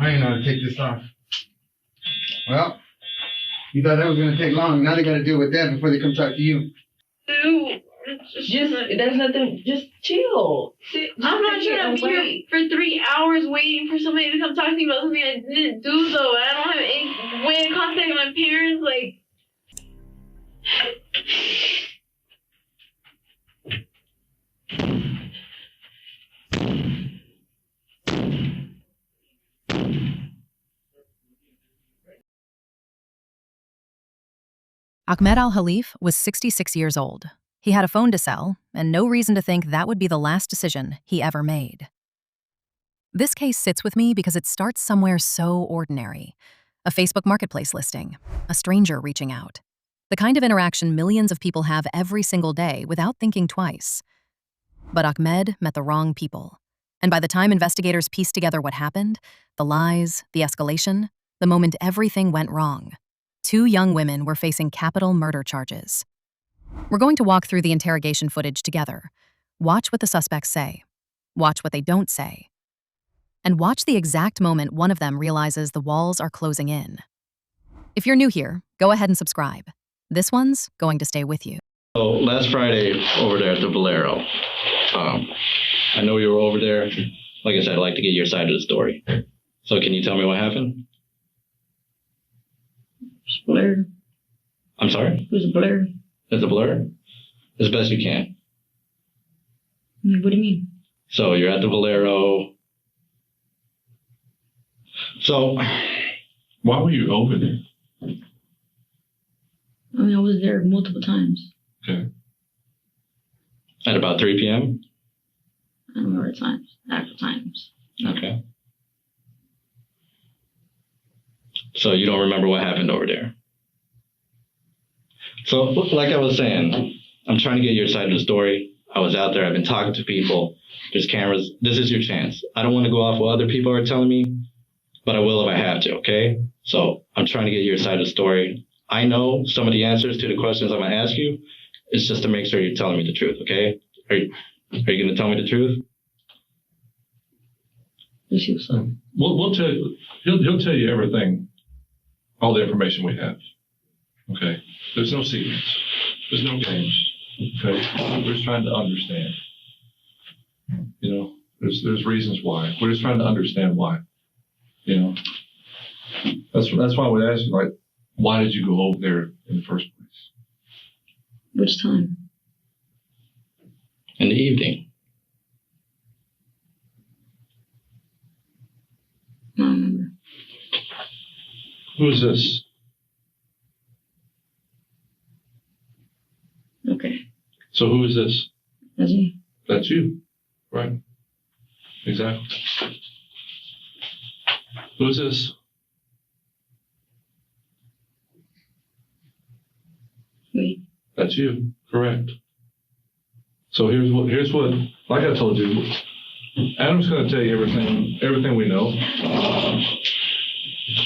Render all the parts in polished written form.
I didn't know how to take this off. Well, you thought that was going to take long. Now they got to deal with that before they come talk to you. Dude, there's nothing. Just chill. I'm not trying to be here for 3 hours waiting for somebody to come talk to me about something I didn't do, though. I don't have any way to contact my parents. Like. Akmed al-Haliff was 66 years old. He had a phone to sell, and no reason to think that would be the last decision he ever made. This case sits with me because it starts somewhere so ordinary. A Facebook marketplace listing, a stranger reaching out. The kind of interaction millions of people have every single day without thinking twice. But Akmed met the wrong people. And by the time investigators pieced together what happened, the lies, the escalation, the moment everything went wrong, 2 young women were facing capital murder charges. We're going to walk through the interrogation footage together. Watch what the suspects say. Watch what they don't say. And watch the exact moment one of them realizes the walls are closing in. If you're new here, go ahead and subscribe. This one's going to stay with you. So last Friday over there at the Valero, I know you were over there. Like I said, I'd like to get your side of the story. So can you tell me what happened? It's blurred. I'm sorry? It was a blur. It's a blur? As best you can. What do you mean? So you're at the Valero. So why were you over there? I mean, I was there multiple times. Okay. At about 3 p.m.? I don't remember times. Actual times. Okay. So you don't remember what happened over there? So, like I was saying, I'm trying to get your side of the story. I was out there. I've been talking to people. There's cameras. This is your chance. I don't want to go off what other people are telling me, but I will if I have to, okay? So I'm trying to get your side of the story. I know some of the answers to the questions I'm going to ask you. It's just to make sure you're telling me the truth, okay? Are you going to tell me the truth? We'll tell you. He'll tell you everything, all the information we have. Okay? There's no secrets. There's no games. Okay? We're just trying to understand. You know, there's reasons why. We're just trying to understand why. You know? That's why we asked you, like, why did you go over there in the first place? Which time? In the evening. I don't remember. Who's this? Okay. So who is this? That's me. That's you. Right. Exactly. Who's this? Me. That's you. Correct. So here's what, like I told you, Adam's going to tell you everything we know.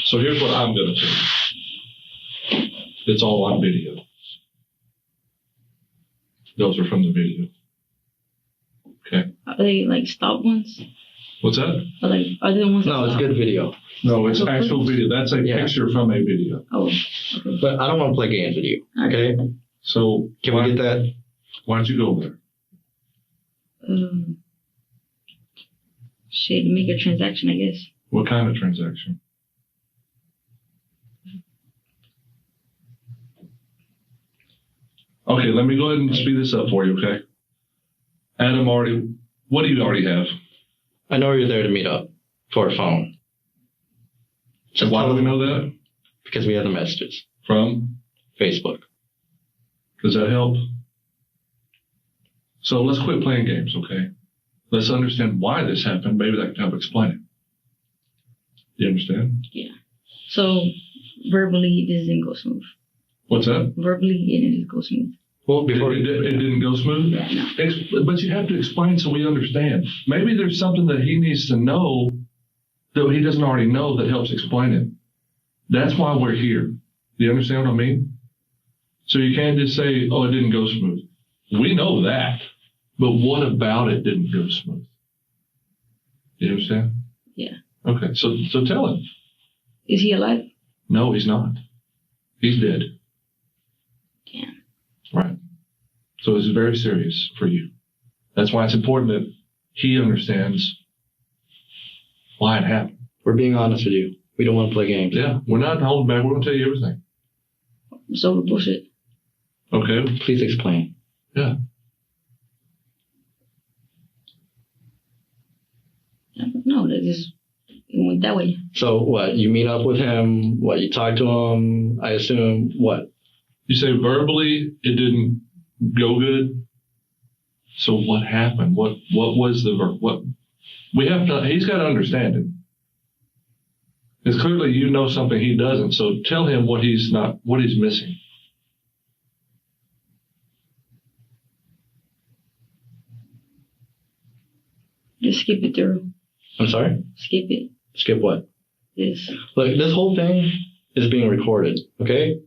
So here's what I'm going to tell you. It's all on video. Those are from the video. Okay. Are they like stop ones? What's that? Are they the ones? No, it's good video. No, it's actual video. That's a picture from a video. Oh, okay. But I don't want to play games with you, okay? So Can we get that? Why don't you go over there? Shit, make a transaction, I guess. What kind of transaction? Okay, let me go ahead and speed this up for you, okay? Adam what do you already have? I know you're there to meet up for a phone. So why do we know that? Because we have the messages. From? Facebook. Does that help? So let's quit playing games, okay? Let's understand why this happened. Maybe that can help explain it. You understand? Yeah. So verbally, this didn't go smooth. What's that? Verbally, it didn't go smooth. Well, before it didn't go smooth? Yeah, no. But you have to explain so we understand. Maybe there's something that he needs to know that he doesn't already know that helps explain it. That's why we're here. Do you understand what I mean? So you can't just say, oh, it didn't go smooth. We know that. But what about it didn't go smooth? You understand? Yeah. Okay, so tell him. Is he alive? No, he's not. He's dead. Damn. Right. So it's very serious for you. That's why it's important that he understands why it happened. We're being honest with you. We don't want to play games. Yeah, we're not holding back. We're going to tell you everything. So bullshit. Okay. Please explain. Yeah. No, that just went that way. So what? You meet up with him? What? You talk to him? I assume what? You say verbally it didn't go good. So what happened? What was the what? We have to. He's got to understand it. Because clearly you know something he doesn't. So tell him what he's missing. Just skip it through. I'm sorry? Skip it. Skip what? This. Look, this whole thing is being recorded, okay?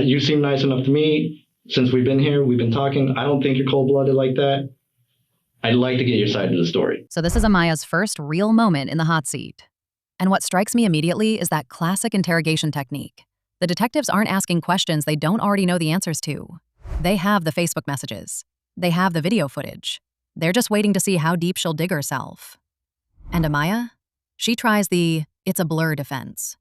You seem nice enough to me. Since we've been here, we've been talking. I don't think you're cold-blooded like that. I'd like to get your side of the story. So this is Amaya's first real moment in the hot seat. And what strikes me immediately is that classic interrogation technique. The detectives aren't asking questions they don't already know the answers to. They have the Facebook messages. They have the video footage. They're just waiting to see how deep she'll dig herself. And Amaya? She tries the "it's a blur" defense,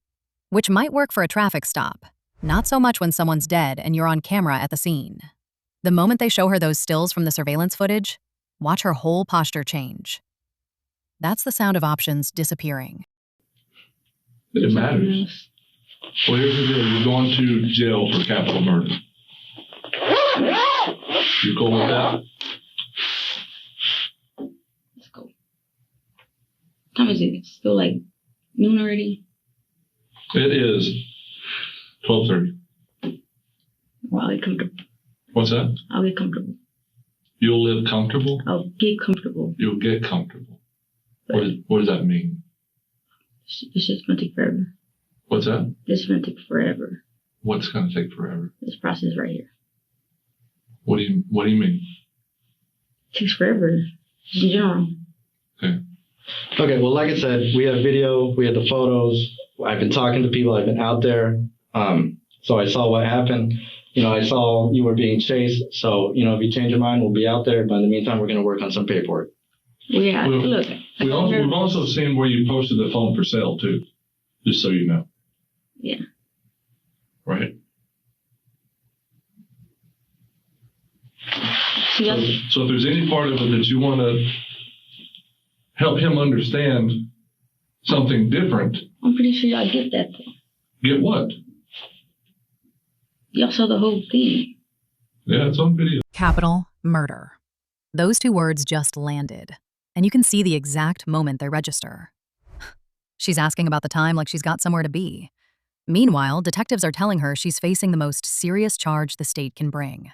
which might work for a traffic stop, not so much when someone's dead and you're on camera at the scene. The moment they show her those stills from the surveillance footage, watch her whole posture change. That's the sound of options disappearing. It matters. Well, here's the deal. You're going to jail for capital murder. You cool with that? Let's go. What time is it? It's still like noon already? It is 12:30. Well, I'll get comfortable. What's that? I'll get comfortable. You'll live comfortable? I'll get comfortable. You'll get comfortable. What does that mean? This shit's gonna take forever. What's that? This is gonna take forever. What's going to take forever? This process right here. What do you mean? It takes forever. Just in general. Okay. Okay, well, like I said, we have video, we have the photos. I've been talking to people, I've been out there. So I saw what happened. I saw you were being chased. So, if you change your mind, we'll be out there. But in the meantime, we're going to work on some paperwork. Well, yeah, look. We've also seen where you posted the phone for sale, too. Just so you know. Yeah. Right? See, so if there's any part of it that you want to help him understand something different. I'm pretty sure y'all get that, though. Get what? Y'all saw the whole thing. Yeah, it's on video. Capital murder. Those two words just landed, and you can see the exact moment they register. She's asking about the time like she's got somewhere to be. Meanwhile, detectives are telling her she's facing the most serious charge the state can bring.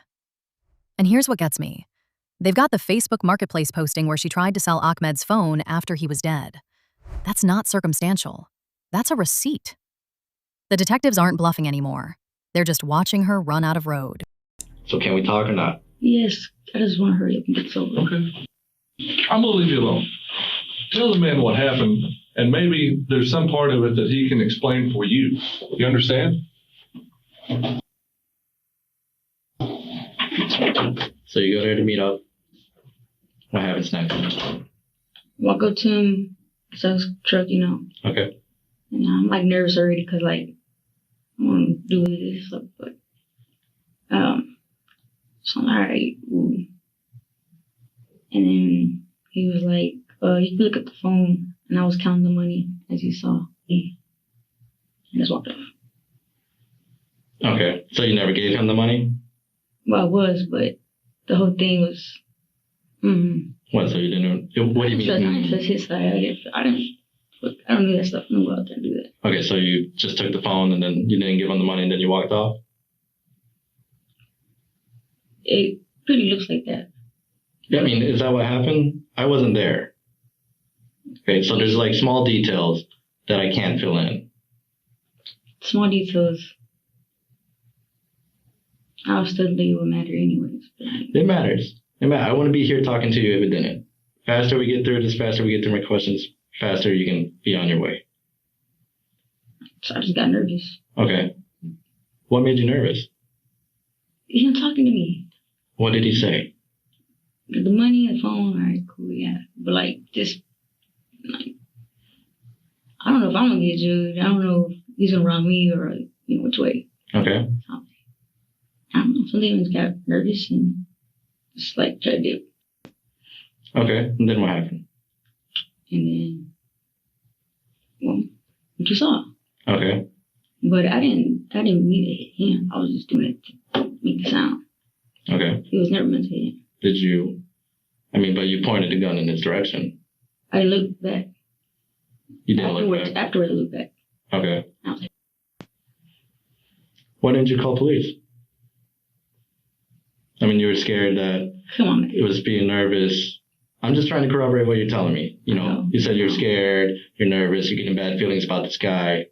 And here's what gets me. They've got the Facebook Marketplace posting where she tried to sell Akmed's phone after he was dead. That's not circumstantial. That's a receipt. The detectives aren't bluffing anymore. They're just watching her run out of road. So can we talk or not? Yes, I just want to hurry up and get this over. Okay. I'm going to leave you alone. Tell the man what happened, and maybe there's some part of it that he can explain for you. You understand? So you go there to meet up. What happens next? Walk up to him, sells truck, Okay. And I'm like nervous already because I want to do this stuff, but so I'm all right. Ooh. And then he was like, you can look at the phone, and I was counting the money as you saw me. And just walked off. Okay. So you never gave him the money? Well, I was, but the whole thing was. What? So you didn't? What do you mean? That's his side. I don't do that stuff. I don't go out there and do that. Okay, so you just took the phone and then you didn't give him the money and then you walked off? It pretty looks like that. Yeah, I mean, is that what happened? I wasn't there. Okay, so there's like small details that I can't fill in. Small details. I'll still think it would matter anyways. It matters. I want to be here talking to you if it didn't. Faster we get through this, faster we get through my questions, faster you can be on your way? So I just got nervous. Okay. What made you nervous? He's not talking to me. What did he say? The money, the phone, all right, cool, yeah. But like, just, like, I don't know if I'm gonna get judged. I don't know if he's gonna rob me or, you know, which way. Okay. I don't know. Something just got nervous and just like tried to dip. Okay. And then what happened? And then, well, what you saw. Okay. But I didn't mean to hit him. I was just doing it to make the sound. Okay. He was never meant to hit him. Did you, but you pointed the gun in his direction. I looked back. You didn't look back? Afterwards, I looked back. Okay. I was like, Why didn't you call police? You were scared that come on, man. it was being nervous. I'm just trying to corroborate what you're telling me. You said you're scared, you're nervous, you're getting bad feelings about this guy.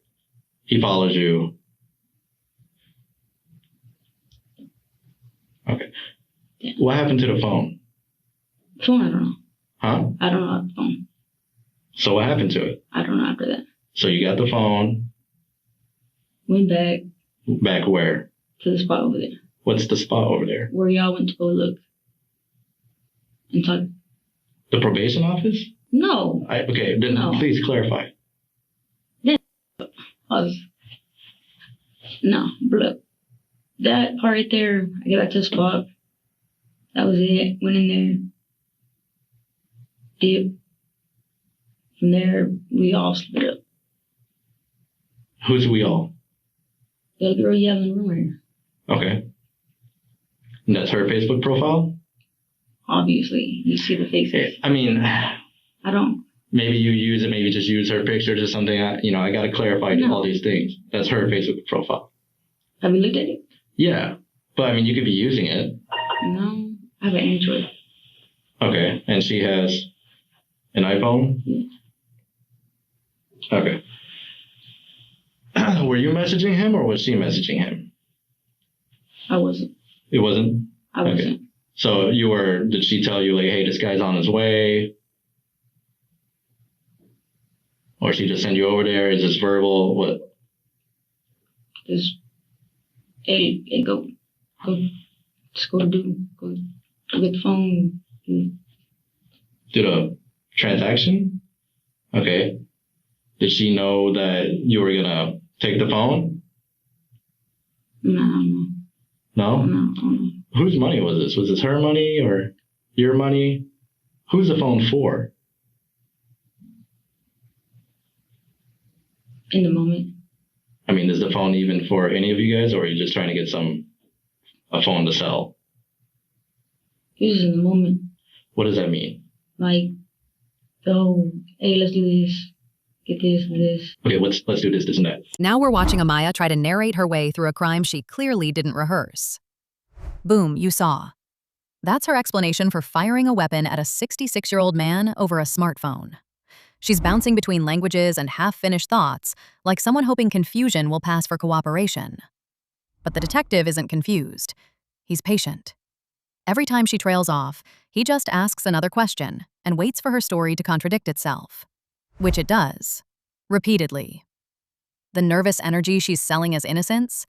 He follows you. Okay. Yeah. What happened to the phone? Phone, I don't know. Huh? I don't know about the phone. So what happened to it? I don't know after that. So you got the phone. Went back Back where? to the spot over there. What's the spot over there? Where y'all went to go look and talk. The probation office? No. Okay, then No. please clarify. No, look. That part right there, I got back to the spot. That was it. Went in there. Dip. From there, we all split up. Who's we all? The girl you have in the room right here. Okay. And that's her Facebook profile? Obviously, you see the faces. I don't. Maybe you use it, maybe just use her pictures or something. I got to clarify all these things. That's her Facebook profile. Have you looked at it? Yeah. But, you could be using it. No, I have an Android. Okay. And she has an iPhone? Yeah. Okay. Were you messaging him or was she messaging him? I wasn't. It wasn't? I wasn't. Okay. So did she tell you, like, hey, this guy's on his way? Or she just send you over there? Is this verbal? What? Just, hey, go get the phone. Did a transaction? Okay. Did she know that you were gonna take the phone? No. No? No. Whose money was this? Was this her money or your money? Who's the phone for? In the moment. Is the phone even for any of you guys, or are you just trying to get a phone to sell? This is in the moment. What does that mean? Like, hey, let's do this. Get this and this. Okay, let's do this and that. Now we're watching Amaya try to narrate her way through a crime she clearly didn't rehearse. Boom, you saw. That's her explanation for firing a weapon at a 66-year-old man over a smartphone. She's bouncing between languages and half-finished thoughts, like someone hoping confusion will pass for cooperation. But the detective isn't confused. He's patient. Every time she trails off, he just asks another question and waits for her story to contradict itself. Which it does. Repeatedly. The nervous energy she's selling as innocence?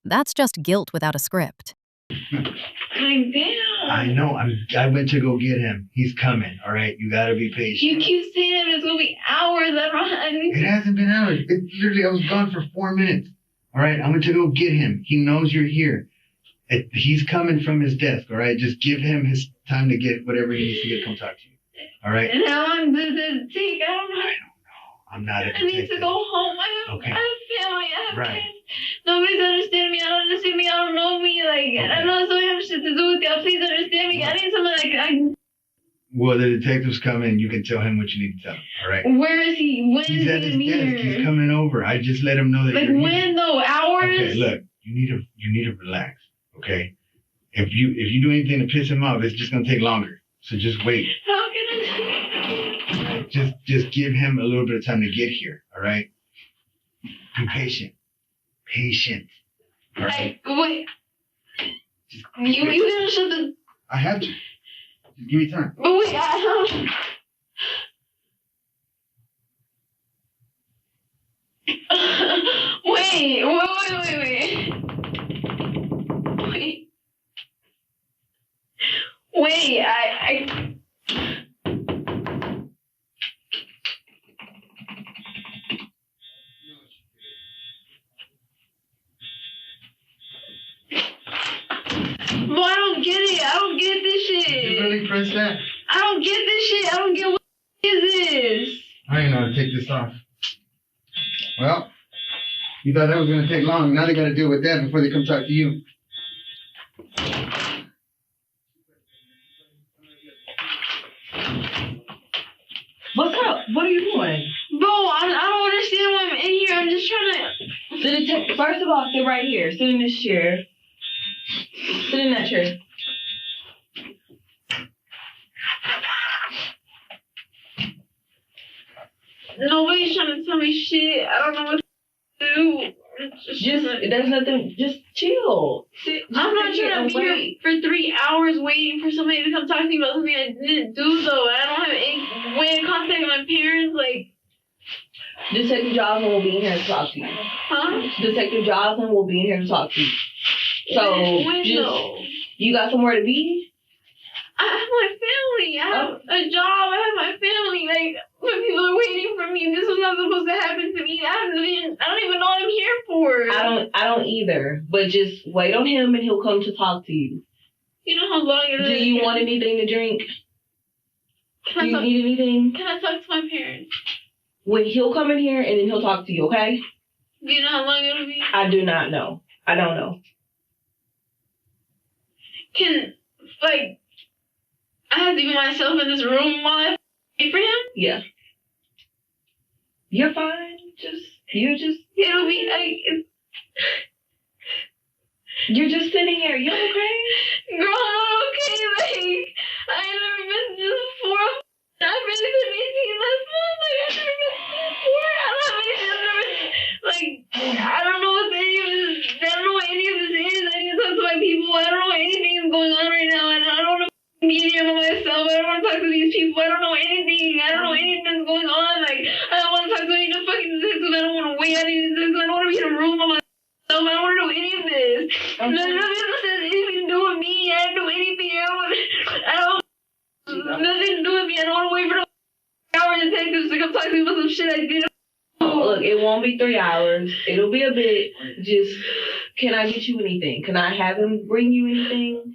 That's just guilt without a script. I'm down. I know. I went to go get him. He's coming. All right. You gotta be patient. You keep saying it's gonna be hours. It hasn't been hours. I was gone for 4 minutes. All right. I went to go get him. He knows you're here. He's coming from his desk. All right. Just give him his time to get whatever he needs to get. Come talk to you. All right. And how long does it take? I don't know. I'm not a I detective. need to go home. I have family. I have Right. kids. Nobody's understand me. I don't understand me. I don't know me. I know so much shit to do with y'all. Please understand me. I need someone Well, the detective's coming. You can tell him what you need to tell him. All right. Where is he? When He's is at he his here? desk. He's coming over. I just let him know that you're when here. though? Hours? Okay, look. You need to relax. Okay. If you do anything to piss him off, it's just gonna take longer. So just wait. How can I? Just give him a little bit of time to get here. All right. Be patient. Patient. All right. Wait. You gotta shut the. I have to. Just give me time. But wait, I don't. Wait, I Bro, I don't get it. I don't get this shit. Did you really press that? I don't get this shit. I don't get what is this. I don't know how to take this off. Well, you thought that was going to take long. Now they got to deal with that before they come talk to you. What's up? What are you doing? Bro, I don't understand why I'm in here. I'm just trying to... First of all, sit right here. Sit in this chair. Sit in that chair. Nobody's trying to tell me shit. I don't know what to do. There's nothing. Just chill. I'm not trying to be here for 3 hours waiting for somebody to come talk to me about something I didn't do, though. I don't have any way of contacting my parents. Like, Detective Johnson will be in here to talk to you. huh? Detective Johnson will be in here to talk to you. So, you got somewhere to be? I have my family. I have a job. I have my family. Like, when people are waiting for me, this was not supposed to happen to me. I don't even know what I'm here for. I don't either. But just wait on him and he'll come to talk to you. You know how long it is? Do you want anything to drink? Do you need anything? Can I talk to my parents? When he'll come in here and then he'll talk to you, okay? Do you know how long it'll be? I do not know. I don't know. I have to be myself in this room while I wait for him? Yeah. You're fine. It'll be, you're just sitting here. You okay? Girl, I'm not okay. Like, I ain't never been through this before. I've been through anything last month. Like, I've never been through this before. I don't have anything. I don't know what any of this, I don't know what any of this is. I need to talk to my people. I don't know what anything is going on right now. And I don't know be here by myself. I don't want to talk to these people. I don't know anything. I don't know anything that's going on. Like, I don't want to talk to any of the fucking detectives. I don't want to wait on any detectives. I don't want to be in a room by myself. I don't want to know any of this. None of this has anything to do with me. I don't know anything. Nothing to do with me. I don't want to wait for the hour detectives to come talk to me about some shit I did. Look, it won't be 3 hours. It'll be a bit. Just, can I get you anything? Can I have him bring you anything?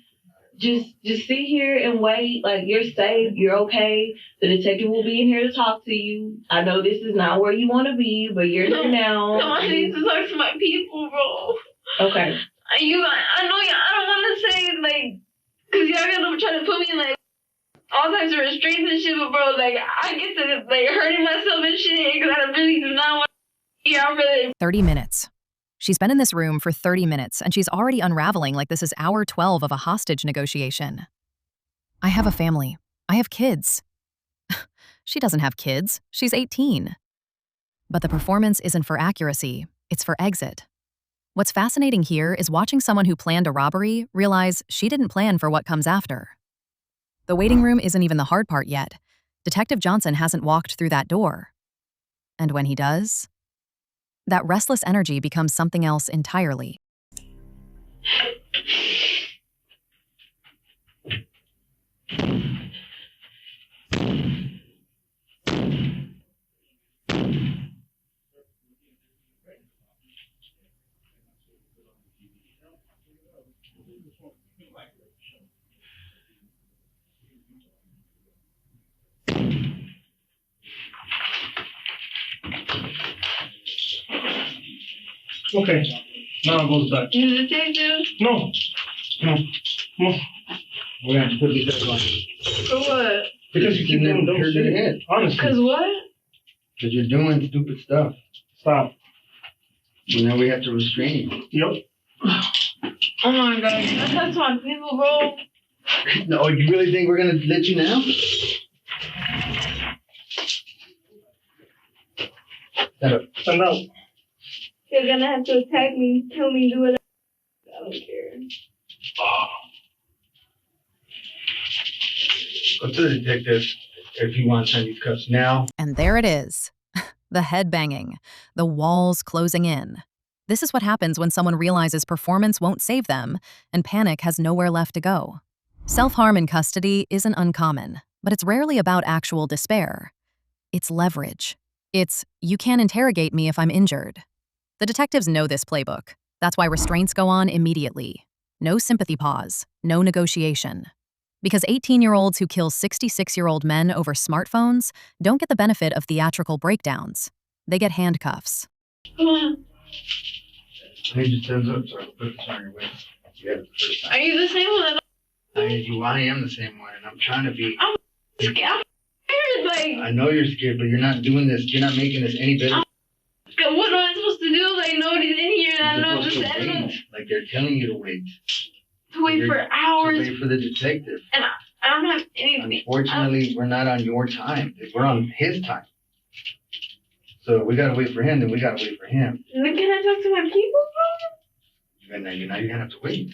Just sit here and wait. Like, you're safe. You're okay. The detective will be in here to talk to you. I know this is not where you want to be, but you're here now. No, I need to talk to my people, bro. Okay. I know I don't want to say, like, because y'all gonna try to put me in, like, all types of restraints and shit, but, bro, like, I get to, like, hurting myself and shit because I really do not want to be here. 30 minutes. She's been in this room for 30 minutes, and she's already unraveling like this is hour 12 of a hostage negotiation. I have a family. I have kids. She doesn't have kids. She's 18. But the performance isn't for accuracy. It's for exit. What's fascinating here is watching someone who planned a robbery realize she didn't plan for what comes after. The waiting room isn't even the hard part yet. Detective Johnson hasn't walked through that door. And when he does, that restless energy becomes something else entirely. Okay. Now it goes back. You detective? No. No. We're going to put these guys on. For what? Because you keep doing dumb hurt your shit. head. Honestly. Because what? Because you're doing stupid stuff. Stop. And now we have to restrain you. Yep. Oh my god, that's my people, bro. No, you really think we're going to let you now? Stand up. Stand up. You're gonna have to attack me, kill me, do whatever. I don't care. Go to the detective if you want to send these cuffs now. And there it is. The head banging, the walls closing in. This is what happens when someone realizes performance won't save them and panic has nowhere left to go. Self-harm in custody isn't uncommon, but it's rarely about actual despair. It's leverage. It's, you can't interrogate me if I'm injured. The detectives know this playbook. That's why restraints go on immediately. No sympathy pause, no negotiation. Because 18-year-olds who kill 66-year-old men over smartphones don't get the benefit of theatrical breakdowns. They get handcuffs. I just turns up, so I put it on your waist. You got it the first time. Are you the same one? I am the same one, and I'm trying to be. I'm scared. Like, I know you're scared, but you're not doing this. You're not making this any better. what am I supposed to do? Like, nobody's in here, and I know this. I don't know. Like they're telling you to wait. To wait for hours. To wait for the detective. And I don't have anything. Unfortunately, we're not on your time. We're on his time. So we gotta wait for him. Then we gotta wait for him. Can I talk to my people, bro? And then you're gonna have to wait.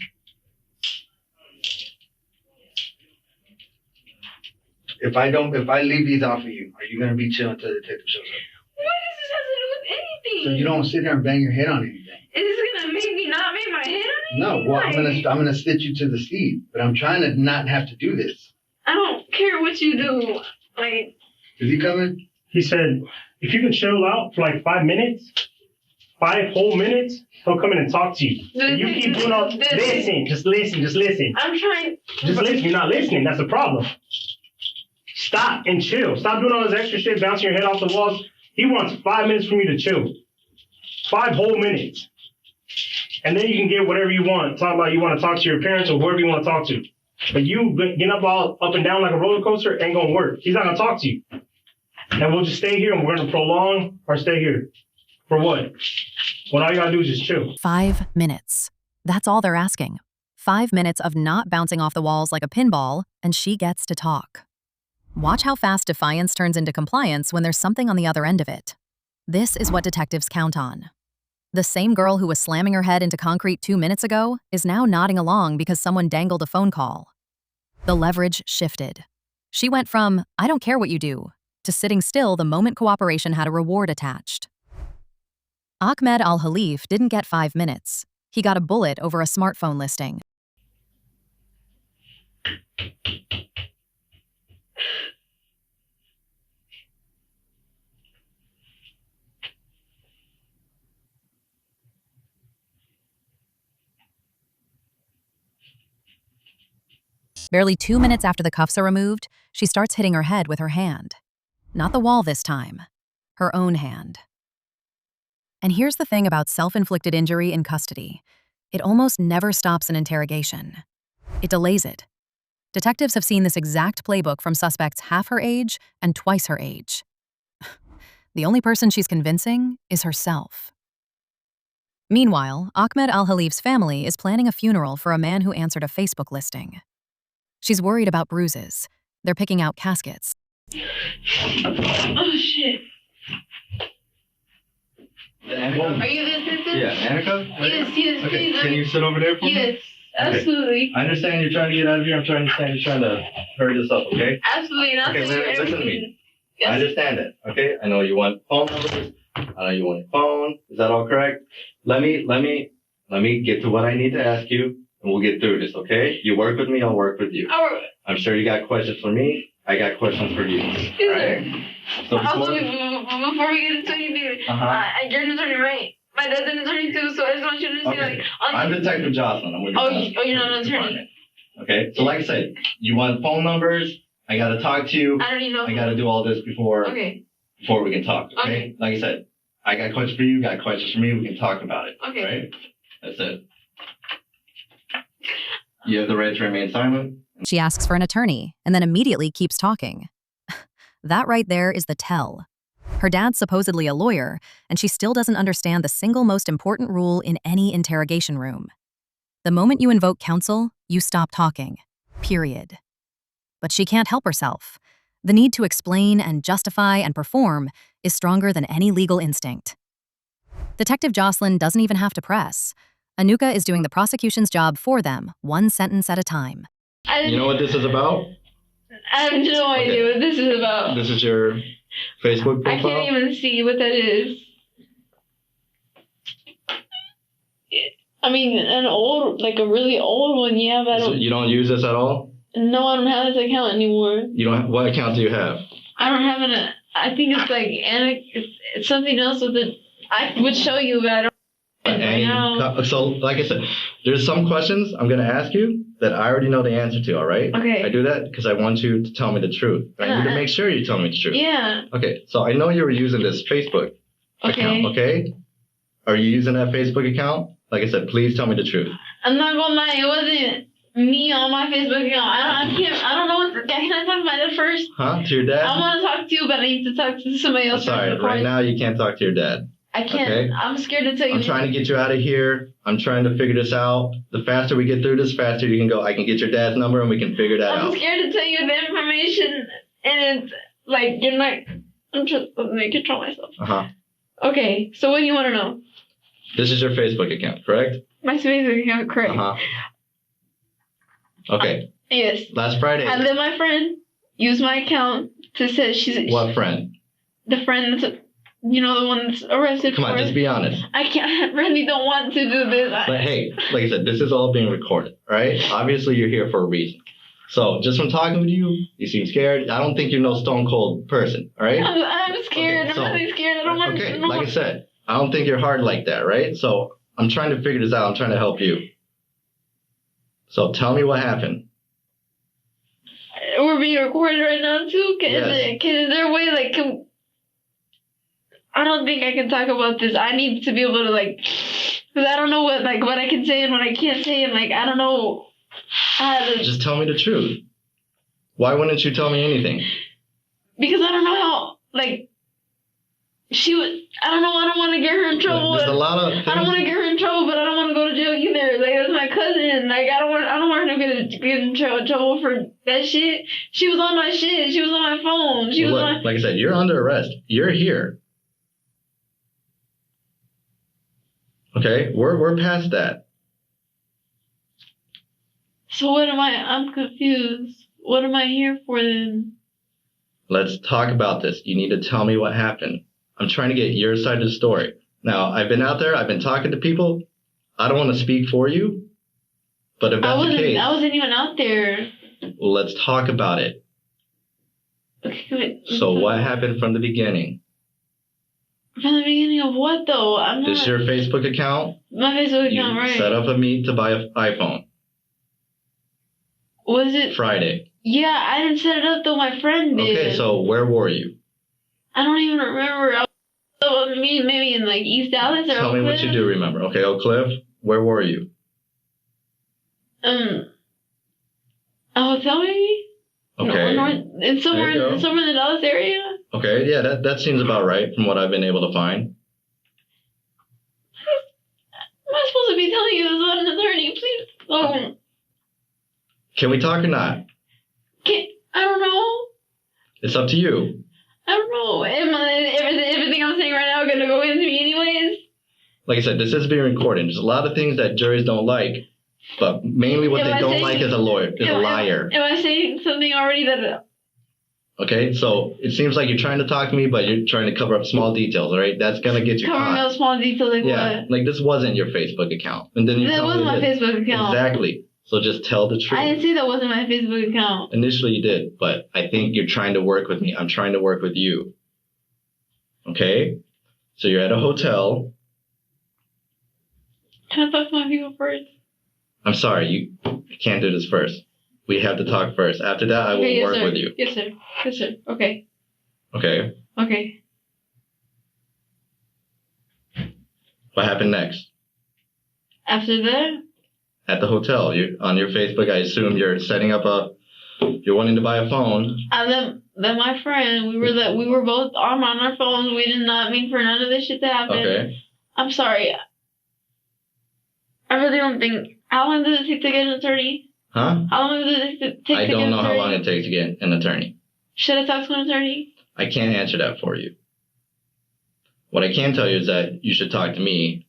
If I leave these off of you, are you gonna be chill until the detective shows up? What does this have to do with anything? So you don't sit there and bang your head on anything. Is this gonna make me not make my head on anything? No, well, I'm gonna stitch you to the seat, but I'm trying to not have to do this. I don't care what you do. Like, Is he coming? He said, if you can chill out for like 5 minutes, 5 whole minutes, he'll come in and talk to you. If you keep doing all, just listen. I'm trying. Just listen, you're not listening, that's the problem. Stop and chill. Stop doing all this extra shit, bouncing your head off the walls. He wants 5 minutes from you to chill. 5 whole minutes. And then you can get whatever you want. Talk about you want to talk to your parents or whoever you want to talk to. But you getting up and down like a roller coaster ain't gonna work. He's not gonna talk to you. And we'll just stay here and we're gonna prolong or stay here. For what? What all you gotta do is just chill. 5 minutes. That's all they're asking. 5 minutes of not bouncing off the walls like a pinball, and she gets to talk. Watch how fast defiance turns into compliance when there's something on the other end of it. This is what detectives count on. The same girl who was slamming her head into concrete 2 minutes ago is now nodding along because someone dangled a phone call. The leverage shifted. She went from, I don't care what you do, to sitting still the moment cooperation had a reward attached. Akmed al-Haliff didn't get 5 minutes. He got a bullet over a smartphone listing. Barely 2 minutes after the cuffs are removed, she starts hitting her head with her hand. Not the wall this time, her own hand. And here's the thing about self-inflicted injury in custody. It almost never stops an interrogation. It delays it. Detectives have seen this exact playbook from suspects half her age and twice her age. The only person she's convincing is herself. Meanwhile, Akmed al-Haliff's family is planning a funeral for a man who answered a Facebook listing. She's worried about bruises. They're picking out caskets. Oh, shit. Anuka? Are you the assistant? Yeah, Anuka? Yes, Okay, please. can you sit over there for me? Yes, absolutely. I understand you're trying to get out of here. I'm trying to understand you're trying to hurry this up, okay? Absolutely not. Okay, listen to me. I Yes. understand it, okay? I know you want phone numbers. I know you want a phone. Is that all correct? Let me get to what I need to ask you, and we'll get through this, okay? You work with me, I'll work with you. I'm sure you got questions for me. I got questions for you. All right? So before we get into anything, you're an attorney, right? My dad's an attorney too, so I just want you to see, like, I'm Detective Jocelyn. I'm with you. You're not an attorney. Okay, so like I said, you want phone numbers. I gotta talk to you. I don't even know. I gotta do all this before we can talk. Okay. Like I said, I got questions for you. Got questions for me. We can talk about it. Okay. Right? That's it. You have the right to remain silent. She asks for an attorney and then immediately keeps talking. That right there is the tell. Her dad's supposedly a lawyer, and she still doesn't understand the single most important rule in any interrogation room. The moment you invoke counsel, you stop talking. Period. But she can't help herself. The need to explain and justify and perform is stronger than any legal instinct. Detective Jocelyn doesn't even have to press. Anuka is doing the prosecution's job for them, one sentence at a time. You know what this is about? I have no idea what this is about. This is your Facebook profile? I can't even see what that is. I mean, like a really old one, yeah, but I So don't. you don't use this at all? No, I don't have this account anymore. You don't. What account do you have? I don't have an. I think it's like it's something else with it. I would show you, but I don't. Right now. So, like I said, there's some questions I'm going to ask you that I already know the answer to, all right? Okay. I do that because I want you to tell me the truth. I need to make sure you tell me the truth. Yeah. Okay, so I know you were using this Facebook account, okay? Are you using that Facebook account? Like I said, please tell me the truth. I'm not gonna lie, it wasn't me on my Facebook account. I don't know what. Can I talk about it first? Huh? To your dad? I want to talk to you, but I need to talk to somebody else. Sorry, right now you can't talk to your dad. I can't. Okay? I'm scared to tell you. I'm trying to get you out of here. I'm trying to figure this out. The faster we get through this, faster you can go. I can get your dad's number and we can figure that out. I'm scared to tell you the information, and it's like you're not. I'm just let me control myself. Okay, so what do you want to know? This is your Facebook account, correct? My Facebook account, correct? Okay. Yes. Last Friday. I let my friend use my account to say she's. What friend? The friend that's. You know, the one that's arrested. Come on, just be honest. I really don't want to do this. But hey, like I said, this is all being recorded, right? Obviously, you're here for a reason. So just from talking with you, you seem scared. I don't think you're no stone cold person, all right? I'm scared. Okay, I'm really scared. I don't want to. Okay, like I said, I don't think you're hard like that, right? So I'm trying to figure this out. I'm trying to help you. So tell me what happened. We're being recorded right now too. Yes. Is there a way like? I don't think I can talk about this. I need to be able to like, because I don't know what I can say and what I can't say, and like I don't know how to. Just tell me the truth. Why wouldn't you tell me anything? Because I don't know how like she would. I don't know. I don't want to get her in trouble. There's a lot of things. I don't want to get her in trouble, but I don't want to go to jail either. Like that's my cousin. Like I don't want her to get in trouble for that shit. She was on my shit. She was on my phone. She was on. Like I said, you're under arrest. You're here. Okay, we're past that. So what am I? I'm confused. What am I here for then? Let's talk about this. You need to tell me what happened. I'm trying to get your side of the story. Now, I've been out there. I've been talking to people. I don't want to speak for you, but if that's the case, I wasn't even out there. Well, let's talk about it. Okay. So what happened from the beginning? From the beginning of what though? This is your Facebook account? My Facebook account, right? Set up a meet to buy an iPhone. Was it Friday? Yeah, I didn't set it up though. My friend did. Okay, so where were you? I don't even remember. Maybe in like East Dallas or Tell me what you do remember. Okay, Oak Cliff, where were you? A hotel maybe? Okay. Somewhere in the Dallas area. Okay, yeah, that seems about right from what I've been able to find. Am I supposed to be telling you this on an attorney? Please. Can we talk or not? I don't know. It's up to you. I don't know. Everything I'm saying right now is going to go into me anyways? Like I said, this is being recorded. There's a lot of things that juries don't like, but mainly what they don't like is a liar. Am I saying something already that... Okay, so it seems like you're trying to talk to me, but you're trying to cover up small details, all right? That's going to get you caught. Covering up small details like what? Like this wasn't your Facebook account. And then That was my Facebook account. Exactly. So just tell the truth. I didn't say that wasn't my Facebook account. Initially you did, but I think you're trying to work with me. I'm trying to work with you. Okay? So you're at a hotel. Can I talk to my people first? I'm sorry, you can't do this first. We have to talk first. After that, I will work with you. Yes, sir. Yes, sir. Okay. Okay. Okay. What happened next? After that? At the hotel. On your Facebook, I assume you're setting up you're wanting to buy a phone. Then my friend, we were both on our phones. We did not mean for none of this shit to happen. Okay. I'm sorry. I really don't think. How long does it take to get an attorney? Huh? How long does it take to get an attorney? I don't know how long it takes to get an attorney. Should I talk to an attorney? I can't answer that for you. What I can tell you is that you should talk to me,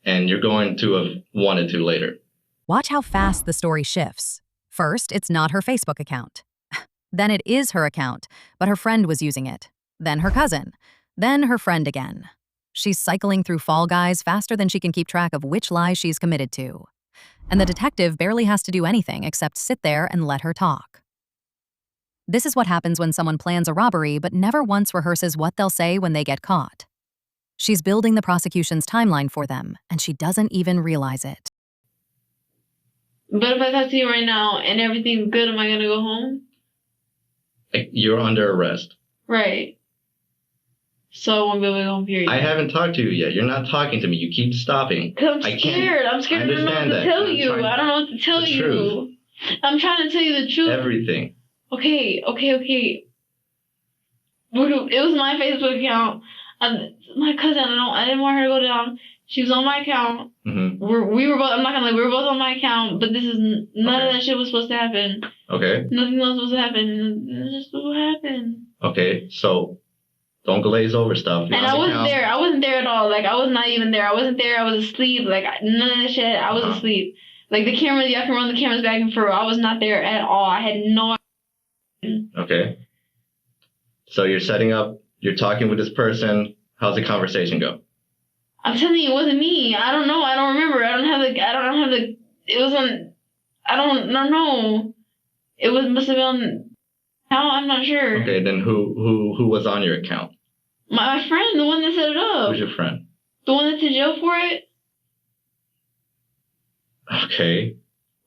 and you're going to have wanted to later. Watch how fast the story shifts. First, it's not her Facebook account. Then it is her account, but her friend was using it. Then her cousin. Then her friend again. She's cycling through Fall Guys faster than she can keep track of which lies she's committed to. And the detective barely has to do anything except sit there and let her talk. This is what happens when someone plans a robbery but never once rehearses what they'll say when they get caught. She's building the prosecution's timeline for them, and she doesn't even realize it. But if I talk to you right now and everything's good, am I going to go home? You're under arrest. Right. So I won't be able to go home, period. I haven't talked to you yet. You're not talking to me. You keep stopping. Because I'm scared. I'm scared. I don't know what to tell you. I don't know what to tell you. Truth. I'm trying to tell you the truth. Everything. Okay. It was my Facebook account. My cousin, I didn't want her to go down. She was on my account. Mm-hmm. We were both, I'm not gonna lie, we were both on my account, but this is, none of that shit was supposed to happen. Okay. Nothing else was supposed to happen. It's just what happened. Okay, so don't glaze over stuff. And I wasn't there. I wasn't there at all. Like, I was not even there. I wasn't there. I was asleep. Like, none of that shit. I was asleep. Like, the cameras, y'all can run the cameras back and forth. I was not there at all. I had no idea. Okay. So you're setting up, you're talking with this person. How's the conversation go? I'm telling you, it wasn't me. I don't know. I don't remember. I don't know. It must have been, how? I'm not sure. Okay, then who was on your account? My friend, the one that set it up. Who's your friend? The one that's in jail for it. Okay.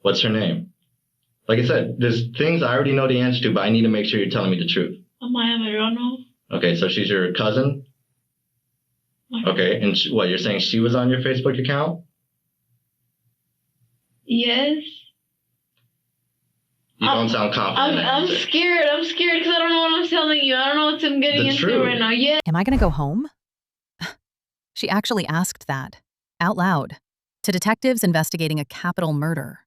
What's her name? Like I said, there's things I already know the answer to, but I need to make sure you're telling me the truth. Amaya, I don't know. Okay, so she's your cousin? Okay, and what, you're saying she was on your Facebook account? Yes. You don't sound confident. I'm scared. I'm scared because I don't know what I'm telling you. I don't know what I'm getting into right now. Yeah. Am I gonna go home? She actually asked that, out loud, to detectives investigating a capital murder.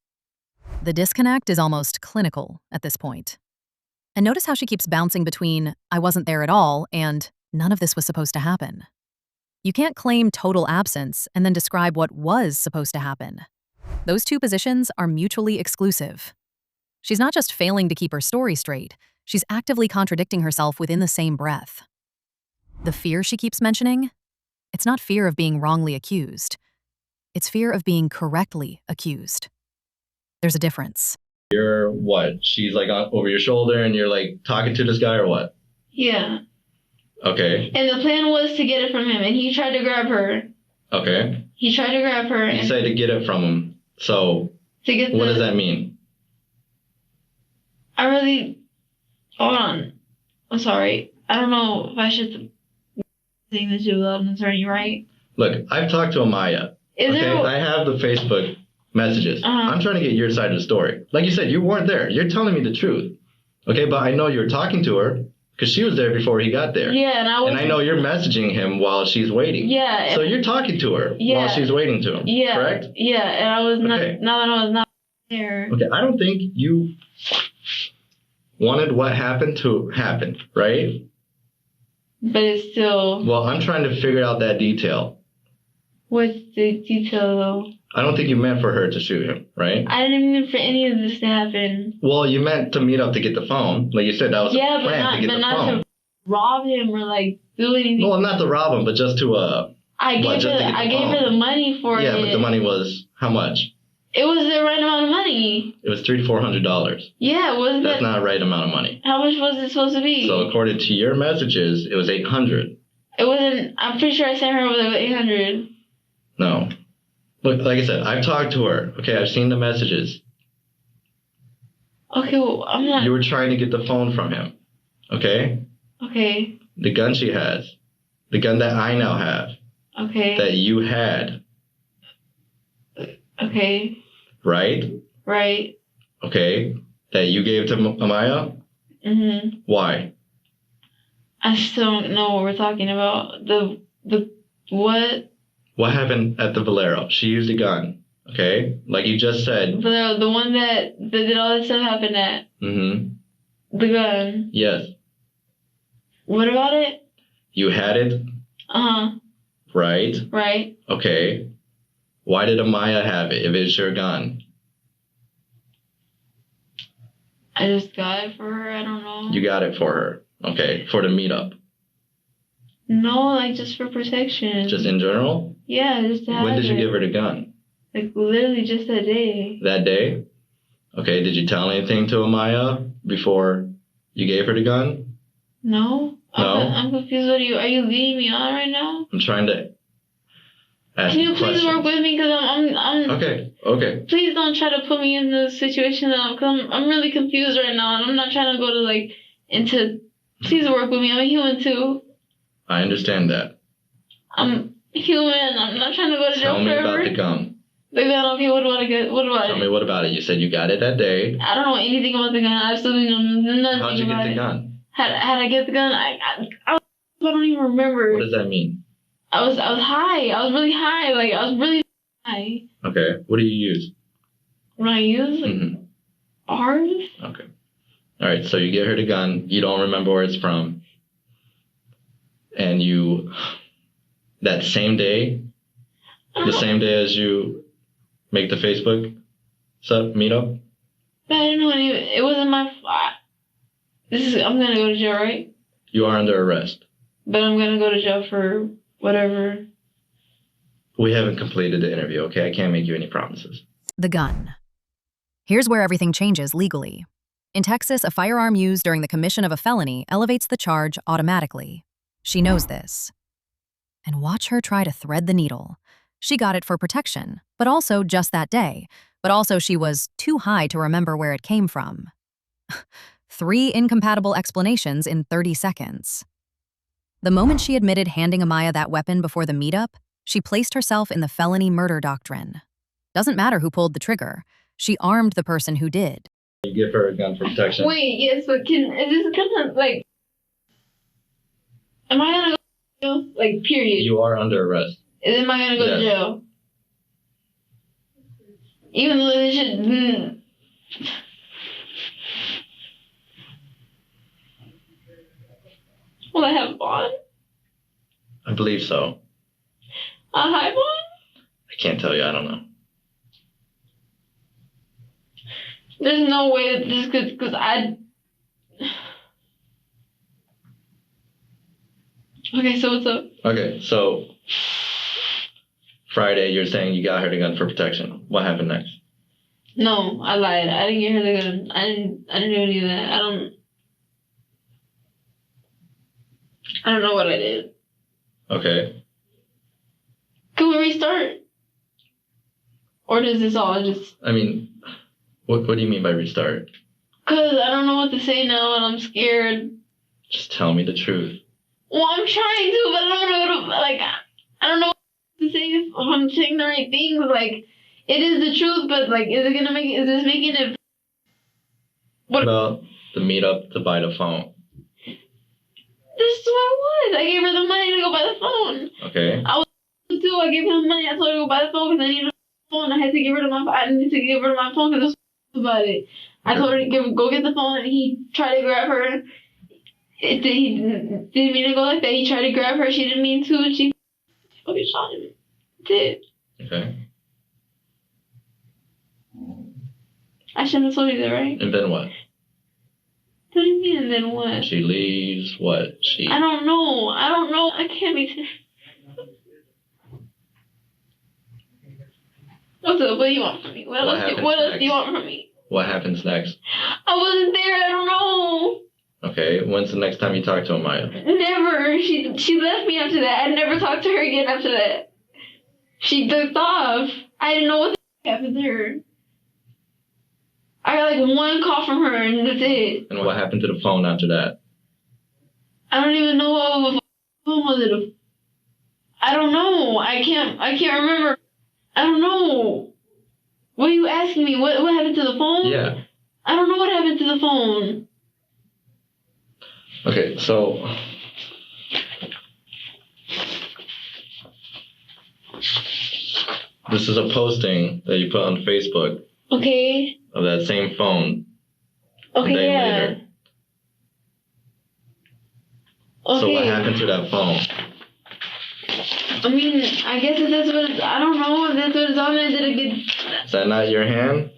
The disconnect is almost clinical at this point. And notice how she keeps bouncing between, I wasn't there at all, and none of this was supposed to happen. You can't claim total absence and then describe what was supposed to happen. Those two positions are mutually exclusive. She's not just failing to keep her story straight, she's actively contradicting herself within the same breath. The fear she keeps mentioning? It's not fear of being wrongly accused. It's fear of being correctly accused. There's a difference. You're what? She's like over your shoulder and you're like talking to this guy or what? Yeah. Okay. And the plan was to get it from him, and he tried to grab her. Okay. He tried to grab her. You say to get it from him. So, what does that mean? Hold on. I'm sorry. I don't know if I should saying this without an attorney, right? Look, I've talked to Amaya. I have the Facebook messages. I'm trying to get your side of the story. Like you said, you weren't there. You're telling me the truth. Okay, but I know you're talking to her because she was there before he got there. Yeah, and I know you're messaging him while she's waiting. Yeah. So you're talking to her while she's waiting to him. Yeah. Correct? Yeah, and I was not. Okay. Now that I was not there. Okay, I don't think you wanted what happened to happen, right? But it's still. Well, I'm trying to figure out that detail. What's the detail, though? I don't think you meant for her to shoot him, right? I didn't mean for any of this to happen. Well, you meant to meet up to get the phone. Like you said, that was the plan to get the phone. Yeah, but not to rob him or, like, do anything. Well, not to rob him, but just to, I gave her the money for it. Yeah, but the money was how much? It was the right amount of money. It was $300 to $400. Yeah, it wasn't. That's not the right amount of money. How much was it supposed to be? So according to your messages, it was $800. It wasn't. I'm pretty sure I sent her over there with $800. No. Look, like I said, I've talked to her. Okay, I've seen the messages. Okay, well, I'm not. You were trying to get the phone from him. Okay? Okay. The gun she has. The gun that I now have. Okay. That you had. Okay. Right? Right. Okay. That you gave to Amaya? Mm-hmm. Why? I still don't know what we're talking about. The what? What happened at the Valero? She used a gun. Okay? Like you just said. Valero, the one that did all this stuff happen at. Mm-hmm. The gun. Yes. What about it? You had it? Uh-huh. Right? Right. Okay. Why did Amaya have it if it's your gun? I just got it for her. I don't know. You got it for her. Okay. For the meetup. No, like just for protection. Just in general? Yeah, just to have When did you it. give her the gun? Like literally just that day. That day? Okay, did you tell anything to Amaya before you gave her the gun? No? No? I'm confused. What are you leading me on right now? I'm trying to ask Can you please questions. work with me? Because I'm Okay. Please don't try to put me in the situation that I'm really confused right now, and I'm not trying to go to into. Please work with me. I'm a human too. I understand that. I'm human. I'm not trying to go to jail Tell me forever. about the gun. The gun. Okay, what about it? What about Tell it? me what about it. You said you got it that day. I don't know anything about the gun. I absolutely know nothing How'd you about get the it. gun? Had I get the gun? I don't even remember. What does that mean? I was high. I was really high. I was really high. Okay. What do you use? When I use bars. Okay. All right. So you get her the gun. You don't remember where it's from. And that same day, the same day as you make the Facebook meetup? But I didn't know it wasn't my fault. I'm gonna go to jail, right? You are under arrest. But I'm gonna go to jail for whatever. We haven't completed the interview, okay? I can't make you any promises. The gun. Here's where everything changes legally. In Texas, a firearm used during the commission of a felony elevates the charge automatically. She knows this. And watch her try to thread the needle. She got it for protection, but also just that day. But also she was too high to remember where it came from. 3 incompatible explanations in 30 seconds. The moment she admitted handing Amaya that weapon before the meetup, she placed herself in the felony murder doctrine. Doesn't matter who pulled the trigger. She armed the person who did. You give her a gun for protection. Wait, yes, but is this gonna, am I gonna go to jail? Period. You are under arrest. Am I gonna go to jail? Even though they should... Will I have a bond? I believe so. A high bond? I can't tell you. I don't know. There's no way that this could... Because Okay, so what's up? Okay, so Friday, you're saying you got her the gun for protection. What happened next? No, I lied. I didn't get her the gun. I didn't do any of that. I don't know what I did. Okay. Can we restart? Or does this all just... I mean, what do you mean by restart? Because I don't know what to say now and I'm scared. Just tell me the truth. Well, I'm trying to, but I don't want to go to... I don't know what to say if I'm saying the right things. It is the truth, but, is this making it... What about the meetup to buy the phone? This is what it was. I gave her the money to go buy the phone. Okay. I gave her the money. I told her to go buy the phone because I needed a phone. I had to give her my phone because I was about it. I told her to go get the phone, and he tried to grab her. He didn't mean to go like that. He tried to grab her. She didn't mean to, and she fucking shot him. Did. Okay. I shouldn't have told you that, right? And then what? What do you mean, and then what? She leaves. What? I don't know. I can't be... What's up? What do you want from me? What else do you want from me? What happens next? I wasn't there. I don't know. Okay. When's the next time you talk to Amaya? Never. She left me after that. I never talked to her again after that. She ducked off. I didn't know what the happened to her. I got one call from her and that's it. And what happened to the phone after that? I don't even know what phone was it. I don't know. I can't remember. I don't know. What are you asking me? What happened to the phone? Yeah. I don't know what happened to the phone. Okay, so this is a posting that you put on Facebook. Okay. Of that same phone. Okay, a day yeah. later. Okay. So what happened to that phone? I mean, I guess if that's what I don't know if that's what it's on there. Did it get... Is that not your hand?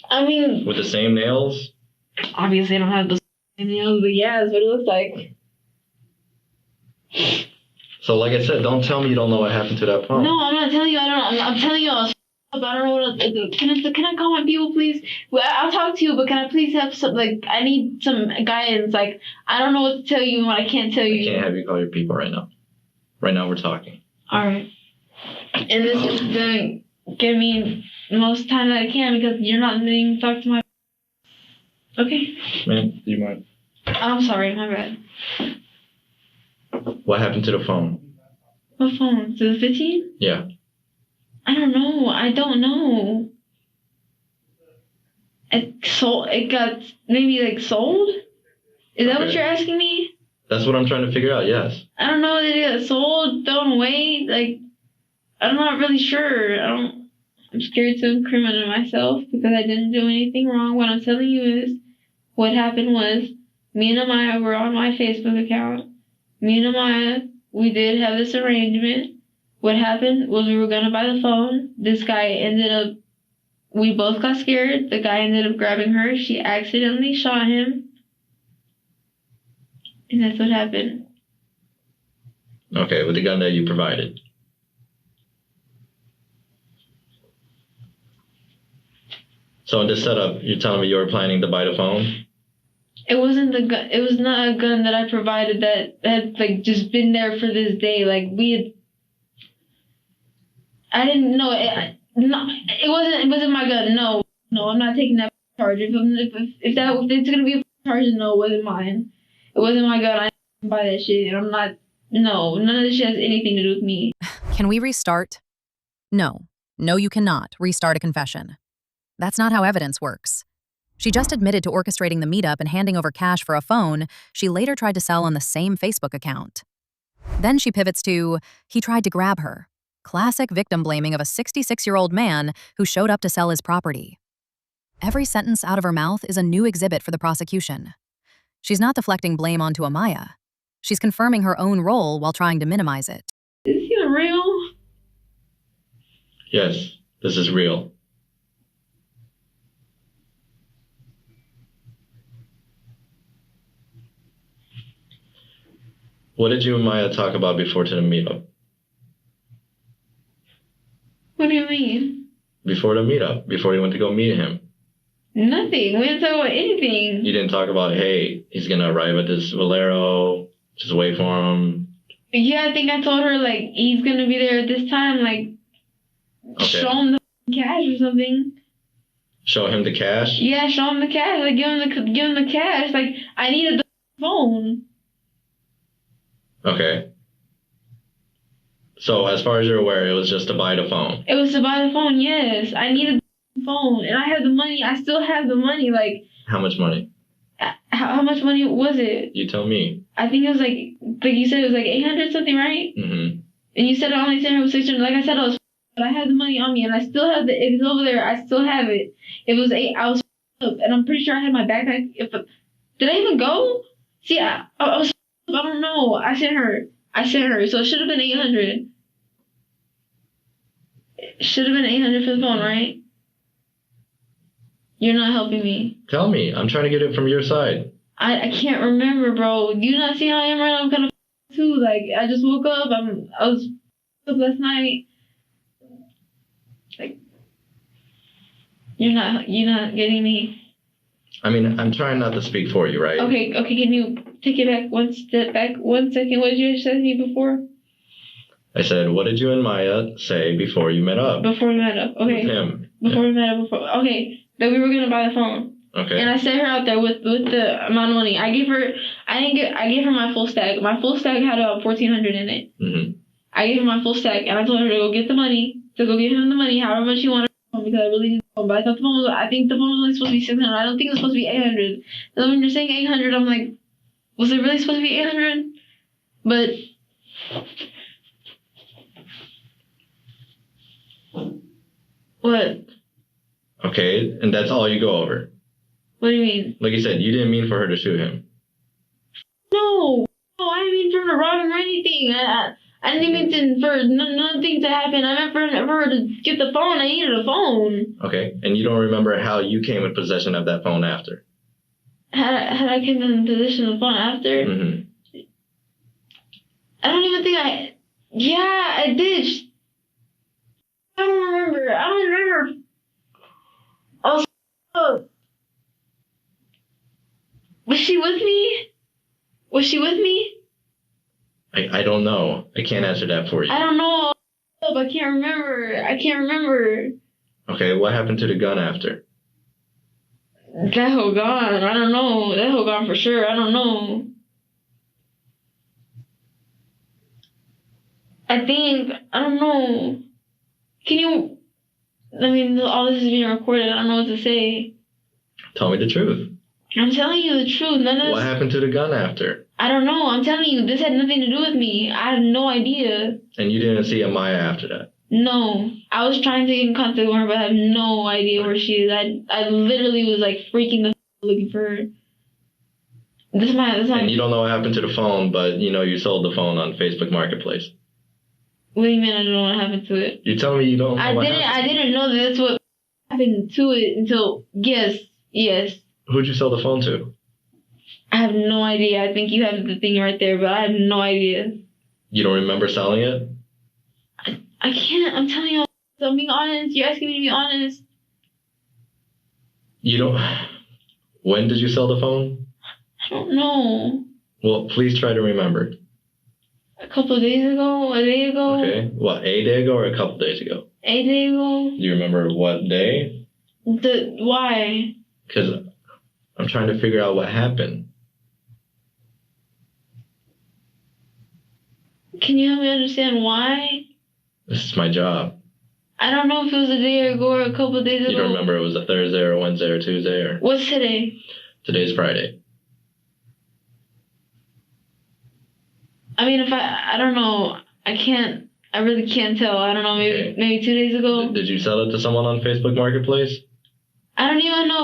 I mean... With the same nails? Obviously I don't have the same nails, but yeah, that's what it looks like. So, like I said, don't tell me you don't know what happened to that phone. No, I'm not telling you. I don't. I'm telling you. I don't know what to do. Can I call my people, please? Well, I'll talk to you, but can I please have some, like, I need some guidance. Like, I don't know what to tell you and what I can't tell you. I can't have you call your people right now. Right now, we're talking. All right. And this is going to give me the most time that I can because you're not letting me talk to my... Okay. Man, do you mind? I'm sorry, my bad. What happened to the phone? What phone? To the 15? Yeah. I don't know. I don't know. It got maybe like sold? Is that what you're asking me? That's what I'm trying to figure out, yes. I don't know. Did it get sold, thrown away? Like, I'm not really sure. I'm scared to incriminate myself because I didn't do anything wrong. What I'm telling you is what happened was me and Amaya were on my Facebook account. Me and Amaya, we did have this arrangement. What happened was we were going to buy the phone. This guy ended up, we both got scared. The guy ended up grabbing her. She accidentally shot him. And that's what happened. Okay, with the gun that you provided. So in this setup, you're telling me you were planning to buy the phone? It wasn't the gun. It was not a gun that I provided that had like just been there for this day. Like I didn't know it. No, it wasn't my gun. No, I'm not taking that charge. If it's gonna be a charge, no, it wasn't mine. It wasn't my gun. I didn't buy that shit. And I'm not. No, none of this shit has anything to do with me. Can we restart? No, you cannot restart a confession. That's not how evidence works. She just admitted to orchestrating the meetup and handing over cash for a phone she later tried to sell on the same Facebook account. Then she pivots to, he tried to grab her. Classic victim blaming of a 66-year-old man who showed up to sell his property. Every sentence out of her mouth is a new exhibit for the prosecution. She's not deflecting blame onto Amaya. She's confirming her own role while trying to minimize it. Is this even real? Yes, this is real. What did you and Maya talk about before to the meetup? What do you mean? Before the meetup, before you went to go meet him. Nothing. We didn't talk about anything. You didn't talk about, hey, he's gonna arrive at this Valero, just wait for him. Yeah, I think I told her, like, he's gonna be there at this time, like, show him the cash or something. Show him the cash? Yeah, show him the cash. Like, give him the cash. Like, I needed the phone. Okay. So, as far as you're aware, it was just to buy the phone? It was to buy the phone, yes. I needed the phone, and I had the money. I still have the money, like... How much money? How much money was it? You tell me. I think it was, like you said, it was, like, 800 something, right? Mm-hmm. And you said I only sent her 600. Like I said, but I had the money on me, and I still have it's over there. I still have it. It was I was up, and I'm pretty sure I had my backpack. Did I even go? See, I was I don't know. I sent her. So it should have been 800. It should have been 800 for the phone, right? You're not helping me. Tell me. I'm trying to get it from your side. I can't remember, bro. Do you not see how I am right now? I'm kind of too. Like, I just woke up. I was up last night. Like, you're not getting me. I mean, I'm trying not to speak for you, right? Okay, can you take it back one step back 1 second? What did you say to me before? I said, what did you and Maya say before you met up? Before we met up, okay. With him. Before we met up, okay, that we were gonna buy the phone. Okay. And I sent her out there with the amount of money. I gave her my full stack. My full stack had about 1,400 in it. Mm-hmm. I gave her my full stack, and I told her to go get the money, to go give him the money, however much she wanted, because I really didn't know. But I thought I think the phone was only supposed to be 600. I don't think it was supposed to be 800. So when you're saying 800, I'm like, was it really supposed to be 800? But what? Okay, and that's all you go over? What do you mean? Like you said, you didn't mean for her to shoot him. No, I didn't mean for her to rob him or anything. I didn't mean for nothing to happen. I meant for her to get the phone. I needed a phone. Okay, and you don't remember how you came in possession of that phone after? Had I came in possession of the phone after? Mm-hmm. I Yeah, I did. I don't remember. Oh, was she with me? I don't know. I can't answer that for you. I don't know. I can't remember. Okay, what happened to the gun after? That whole gone. I don't know. That whole gone for sure. I don't know. I don't know. All this is being recorded. I don't know what to say. Tell me the truth. I'm telling you the truth. None of this. What happened to the gun after? I don't know. I'm telling you, this had nothing to do with me. I had no idea. And you didn't see Amaya after that? No. I was trying to get in contact with her, but I have no idea where she is. I literally was like freaking the looking for her. This my. And you don't know what happened to the phone, but you sold the phone on Facebook Marketplace. What do you mean I don't know what happened to it? You're telling me you don't know what happened? I didn't know that that's what happened to it until, yes. Who'd you sell the phone to? I have no idea. I think you have the thing right there, but I have no idea. You don't remember selling it? I can't. I'm telling you. I'm being honest. You're asking me to be honest. You don't... When did you sell the phone? I don't know. Well, please try to remember. A couple of days ago? A day ago? Okay. What, a day ago or a couple days ago? A day ago. Do you remember what day? Why? Because I'm trying to figure out what happened. Can you help me understand why? This is my job. I don't know if it was a day ago or a couple of days ago. You don't remember it was a Thursday or a Wednesday or Tuesday or... What's today? Today's Friday. I mean, I don't know. I really can't tell. I don't know, maybe 2 days ago. Did you sell it to someone on Facebook Marketplace? I don't even know.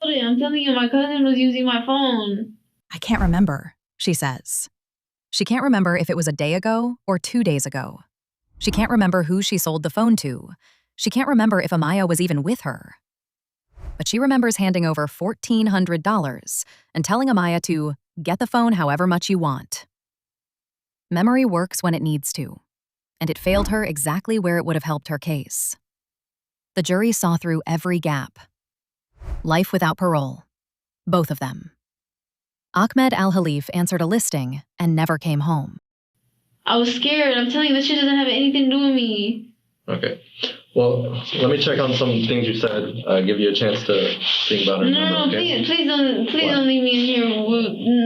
I'm telling you, my cousin was using my phone. I can't remember, she says. She can't remember if it was a day ago or 2 days ago. She can't remember who she sold the phone to. She can't remember if Amaya was even with her. But she remembers handing over $1,400 and telling Amaya to get the phone however much you want. Memory works when it needs to, and it failed her exactly where it would have helped her case. The jury saw through every gap. Life without parole. Both of them. Akmed al-Haliff answered a listing and never came home. I was scared. I'm telling you, this shit doesn't have anything to do with me. Okay. Well, let me check on some things you said. Give you a chance to think about it. No, okay? please don't leave me in here.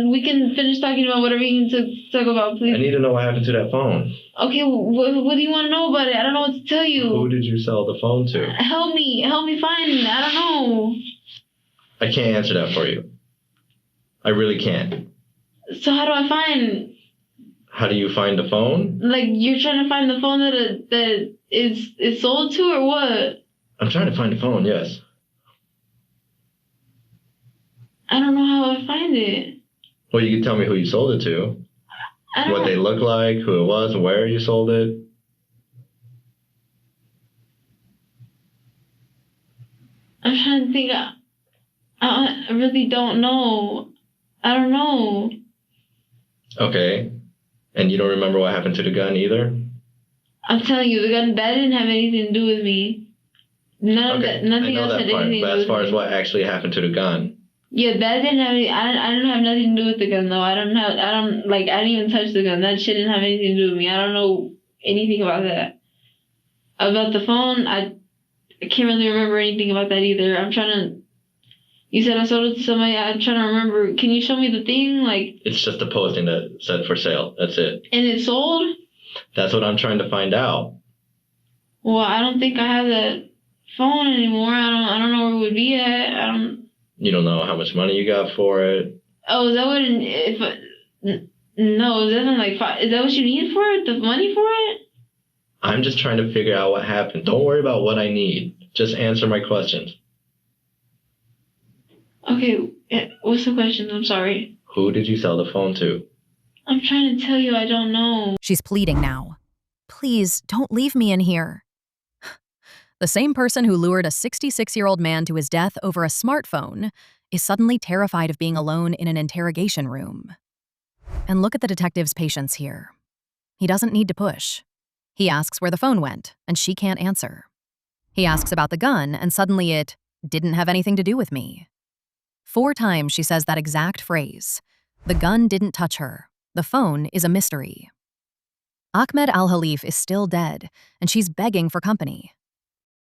We can finish talking about whatever you need to talk about, please. I need to know what happened to that phone. Okay, what do you want to know about it? I don't know what to tell you. Who did you sell the phone to? Help me find it. I don't know. I can't answer that for you. I really can't. So how do I find? How do you find the phone? Like, you're trying to find the phone that is sold to, or what? I'm trying to find the phone, yes. I don't know how I find it. Well, you can tell me who you sold it to. What they look like, who it was, where you sold it. I'm trying to think. I really don't know. I don't know. Okay. And you don't remember what happened to the gun either? I'm telling you, the gun, that didn't have anything to do with me. Nothing else had anything to do with me. But as far as what actually happened to the gun. Yeah, that didn't have any, I don't have nothing to do with the gun though. I didn't even touch the gun. That shit didn't have anything to do with me. I don't know anything about that. About the phone, I can't really remember anything about that either. You said I sold it to somebody. I'm trying to remember. Can you show me the thing? Like, it's just a posting that said for sale. That's it. And it sold? That's what I'm trying to find out. Well, I don't think I have that phone anymore. I don't know where it would be at. You don't know how much money you got for it? Oh, is that what no, is that what you need for it? The money for it? I'm just trying to figure out what happened. Don't worry about what I need. Just answer my questions. Okay, what's the question? I'm sorry. Who did you sell the phone to? I'm trying to tell you, I don't know. She's pleading now. Please, don't leave me in here. The same person who lured a 66-year-old man to his death over a smartphone is suddenly terrified of being alone in an interrogation room. And look at the detective's patience here. He doesn't need to push. He asks where the phone went, and she can't answer. He asks about the gun, and suddenly it didn't have anything to do with me. 4 times she says that exact phrase. The gun didn't touch her. The phone is a mystery. Akmed al-Haliff is still dead, and she's begging for company.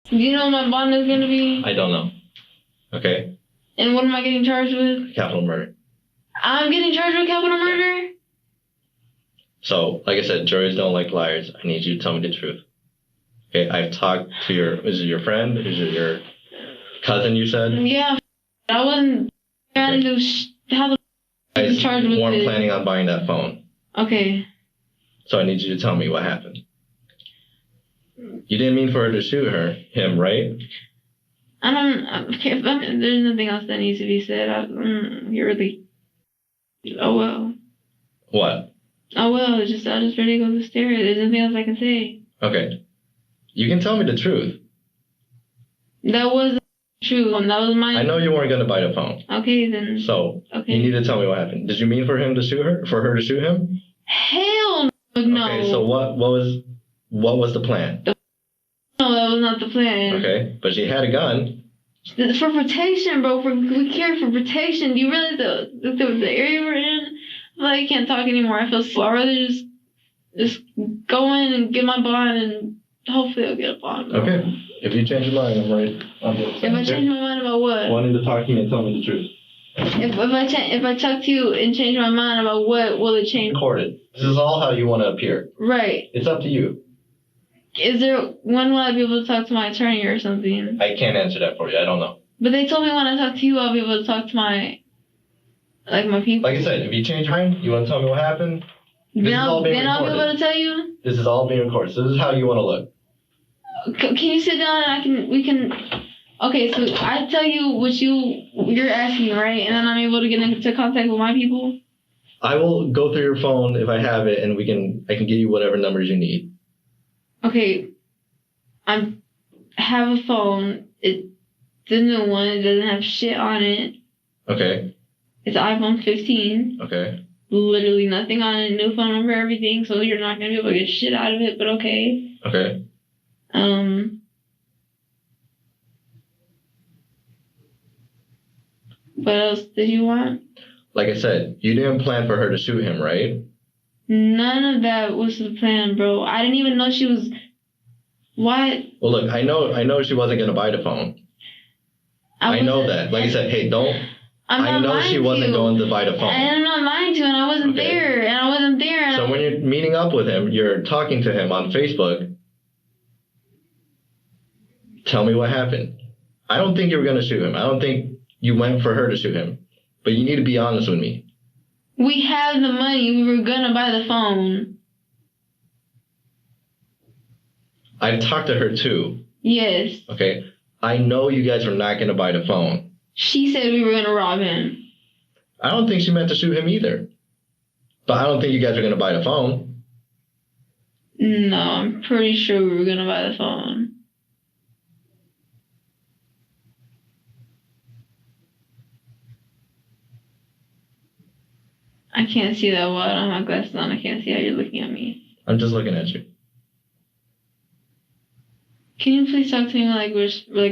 Do you know what my bond is going to be? I don't know. Okay? And what am I getting charged with? Capital murder. I'm getting charged with capital murder? So, like I said, juries don't like liars. I need you to tell me the truth. Okay, I've talked to is it your friend? Is it your cousin, you said? Yeah, I wasn't trying to how the I was charged with weren't it. planning on buying that phone. Okay. So I need you to tell me what happened. You didn't mean for her to shoot him, right? I don't care. There's nothing else that needs to be said. You're really. Oh well. What? Oh well. I'll just ready to go to stare. There's nothing else I can say. Okay. You can tell me the truth. That wasn't true. That was my. I know you weren't going to buy the phone. Okay then. So okay. You need to tell me what happened. Did you mean for him to shoot her? For her to shoot him? Hell no. Okay. So what was the plan? No, that was not the plan. Okay, but she had a gun. For protection, bro. We care for protection. Do you realize the area we're in? I feel like I can't talk anymore. I feel so. I'd rather just go in and get my bond, and hopefully I'll get a bond. Bro. Okay. If you change your mind, I'm right. If I change my mind about what? Wanting to talk to me and tell me the truth. If I talk to you and change my mind about what, will it change? Recorded. This is all how you want to appear. Right. It's up to you. When will I be able to talk to my attorney or something? I can't answer that for you. I don't know. But they told me when I talk to you, I'll be able to talk to my people. Like I said, if you change your mind, you want to tell me what happened, then I'll be able to tell you? This is all being recorded. So this is how you want to look. Can you sit down and we can... Okay, so I tell you what you're asking, right? And then I'm able to get into contact with my people? I will go through your phone if I have it, and I can give you whatever numbers you need. Okay, I have a phone. It's the new one. It doesn't have shit on it. Okay. It's iPhone 15. Okay. Literally nothing on it. New phone number, everything. So you're not gonna be able to get shit out of it. But okay. Okay. What else did you want? Like I said, you didn't plan for her to shoot him, right? None of that was the plan, bro. I didn't even know she was. What? Well, look, I know she wasn't gonna buy the phone. I know that. Like I said, hey, don't. I know she wasn't going to buy the phone. I'm not lying to you, and I wasn't there. And I wasn't there. And so when you're meeting up with him, you're talking to him on Facebook. Tell me what happened. I don't think you were gonna shoot him. I don't think you went for her to shoot him. But you need to be honest with me. We have the money. We were gonna buy the phone. I've talked to her too. Yes. Okay. I know you guys were not gonna buy the phone. She said we were gonna rob him. I don't think she meant to shoot him either. But I don't think you guys are gonna buy the phone. No, I'm pretty sure we were gonna buy the phone. I can't see that well. I don't have my glasses on. I can't see how you're looking at me. I'm just looking at you. Can you please talk to me like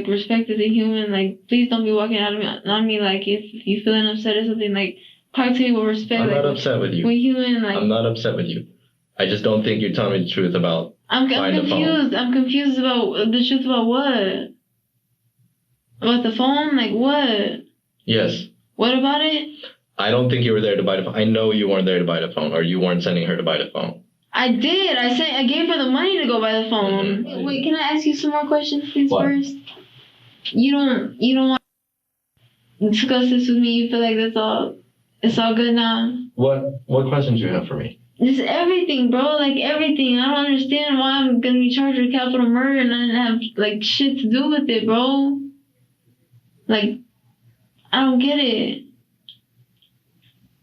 respect as a human? Like, please don't be walking out of me on me like if you feeling upset or something. Like, talk to me with respect. I'm not upset with you. We're human. Like, I'm not upset with you. I just don't think you're telling me the truth about I'm buying the phone. confused. I'm confused about the truth about what? About the phone? Like what? Yes. What about it? I don't think you were there to buy the phone. I know you weren't there to buy the phone, or you weren't sending her to buy the phone. I did. I gave her the money to go buy the phone. Mm-hmm. Wait, can I ask you some more questions, please? What? First, you don't want to discuss this with me. You feel like that's all. It's all good now. What questions do you have for me? Just everything, bro. Like everything. I don't understand why I'm gonna be charged with capital murder and I didn't have like shit to do with it, bro. Like, I don't get it.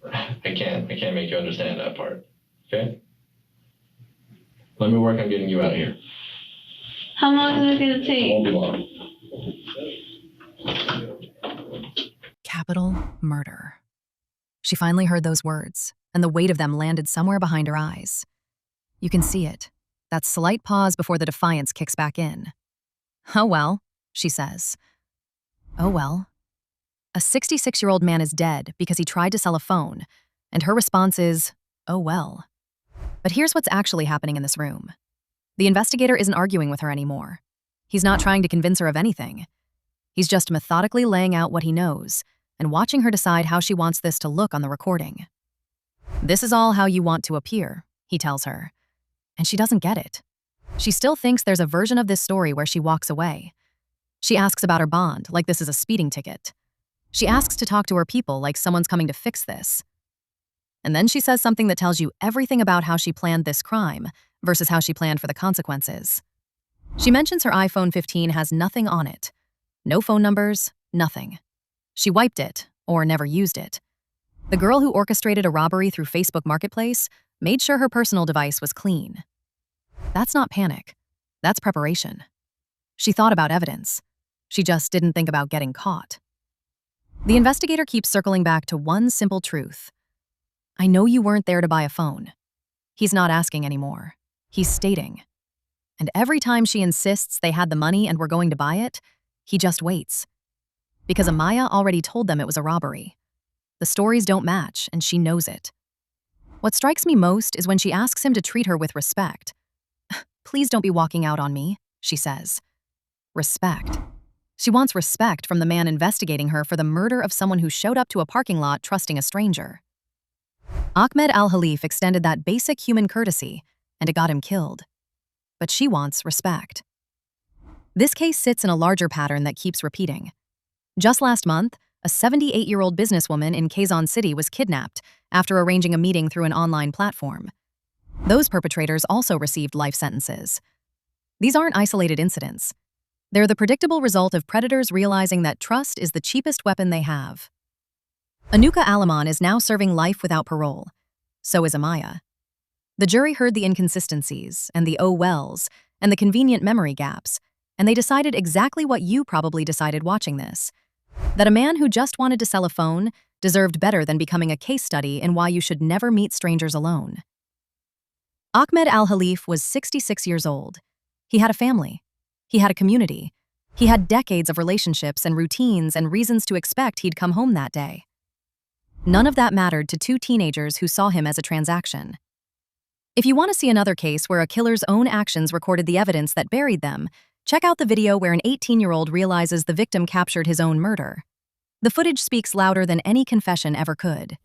I can't make you understand that part. Okay? Let me work on getting you out of here. How long is it gonna take? It won't be long. Capital murder. She finally heard those words, and the weight of them landed somewhere behind her eyes. You can see it, that slight pause before the defiance kicks back in. "Oh well," she says. "Oh well." A 66-year-old man is dead because he tried to sell a phone, and her response is, "Oh well." But here's what's actually happening in this room. The investigator isn't arguing with her anymore. He's not trying to convince her of anything. He's just methodically laying out what he knows and watching her decide how she wants this to look on the recording. "This is all how you want to appear," he tells her. And she doesn't get it. She still thinks there's a version of this story where she walks away. She asks about her bond, like this is a speeding ticket. She asks to talk to her people like someone's coming to fix this. And then she says something that tells you everything about how she planned this crime versus how she planned for the consequences. She mentions her iPhone 15 has nothing on it. No phone numbers, nothing. She wiped it, or never used it. The girl who orchestrated a robbery through Facebook Marketplace made sure her personal device was clean. That's not panic. That's preparation. She thought about evidence. She just didn't think about getting caught. The investigator keeps circling back to one simple truth. "I know you weren't there to buy a phone." He's not asking anymore. He's stating. And every time she insists they had the money and were going to buy it, he just waits. Because Amaya already told them it was a robbery. The stories don't match, and she knows it. What strikes me most is when she asks him to treat her with respect. "Please don't be walking out on me," she says. Respect. She wants respect from the man investigating her for the murder of someone who showed up to a parking lot trusting a stranger. Akmed al-Haliff extended that basic human courtesy, and it got him killed. But she wants respect. This case sits in a larger pattern that keeps repeating. Just last month, a 78-year-old businesswoman in Quezon City was kidnapped after arranging a meeting through an online platform. Those perpetrators also received life sentences. These aren't isolated incidents. They're the predictable result of predators realizing that trust is the cheapest weapon they have. Anuka Alaman is now serving life without parole. So is Amaya. The jury heard the inconsistencies and the oh wells and the convenient memory gaps, and they decided exactly what you probably decided watching this. That a man who just wanted to sell a phone deserved better than becoming a case study in why you should never meet strangers alone. Akmed al-Haliff was 66 years old. He had a family. He had a community. He had decades of relationships and routines and reasons to expect he'd come home that day. None of that mattered to two teenagers who saw him as a transaction. If you want to see another case where a killer's own actions recorded the evidence that buried them, check out the video where an 18-year-old realizes the victim captured his own murder. The footage speaks louder than any confession ever could.